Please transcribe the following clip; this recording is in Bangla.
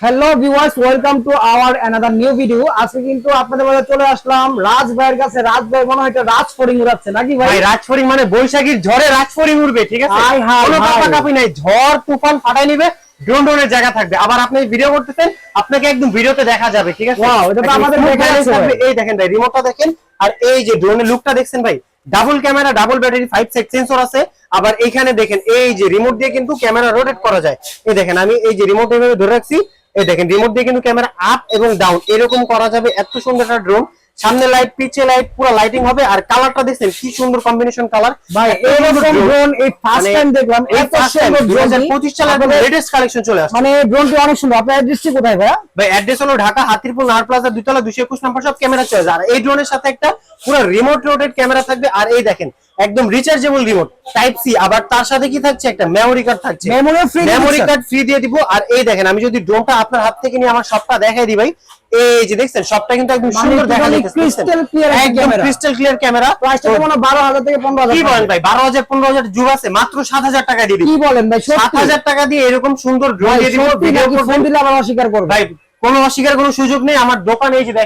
Hello viewers, welcome to our another new video. আজকে কিন্তু আপনাদের মাঝে চলে আসলাম রাজ ভাইয়ের কাছে। রাজ ভাই মনে হয় এটা রাজ ফড়িং উড়াচ্ছে নাকি ভাই? ভাই রাজ ফড়িং মানে বৈশাখীর ঝড়ে রাজ ফড়িং উড়বে, ঠিক আছে? হাই হাই কোনো হাই। কাপাকাপি নাই, ঝড় তুফান ফাটাই নিবে, ড্রোনের জায়গা থাকবে। আবার আপনি ভিডিও করতেছেন, আপনাকে একদম ভিডিওতে দেখা যাবে, ঠিক আছে? ওয়াও, এটা তো আমাদের দেখা যাচ্ছে ভাই। এই দেখেন ভাই, রিমোটটা দেখেন, আর এই যে ড্রোনের লুকটা দেখছেন ভাই, double camera, double battery, 5 sensor আছে। আবার এখানে দেখেন এই যে রিমোট দিয়ে কিন্তু ক্যামেরা রোটেট করা যায়। এই দেখেন আমি এই যে রিমোট এভাবে ধরে রাখছি, এই দেখেন রিমোট দিয়ে কিন্তু ক্যামেরা আপ এবং ডাউন এরকম করা যাবে। এত সুন্দর একটা ড্রোন, সামনে লাইট, পিছে লাইট, পুরো লাইটিং হবে। আর কালারটা দেখছেন কি সুন্দর কম্বিনেশন কালার ভাই। এরকম ড্রোন এই ফার্স্ট টাইম দেখলাম। এত সুন্দর 2025 সালের লেটেস্ট কালেকশন চলে আসছে। মানে ড্রোনটি অনেক সুন্দর। আপনার অ্যাড্রেসটি কোথায় ভাই? ভাই অ্যাড্রেস হলো ঢাকা হাতিরপুল নাহার প্লাজা, দুতলা, 221 নম্বর সব ক্যামেরা চলে যায়। আর এই ড্রোনের সাথে একটা পুরো রিমোট রোটেট ক্যামেরা থাকবে। আর এই দেখেন একদম রিচার্জেবল রিমোট টাইপ সি। আবার তার সাথে কি থাকছে, একটা মেমোরি কার্ড থাকছে। মেমোরি কার্ড ফ্রি দিয়ে দিব। আর এই দেখেন আমি যদি ড্রোনটা আপনার হাত থেকে নিয়ে আমার সবটা দেখাই দিই ভাই, এই যে দেখছেন সবটা কিন্তু একদম সুন্দর দেখা যাচ্ছে, ক্রিস্টাল ক্লিয়ার একদম ক্রিস্টাল ক্লিয়ার ক্যামেরা। প্রাইসটা তো মনে হয় 12,000 থেকে 15,000। কি বলেন ভাই, 12,000 15,000 যুগ আছে, মাত্র 7,000 টাকা দিয়ে দিই। কি বলেন ভাই? 7,000 টাকা দিয়ে এরকম সুন্দর ড্রোন দিয়ে দিব। ভিডিও ফোন দিলে আবার অস্বীকার করবে ভাই, কোনো অস্বীকার কোনো সুযোগ নেই। আমার দোকানে এই যে দেখেন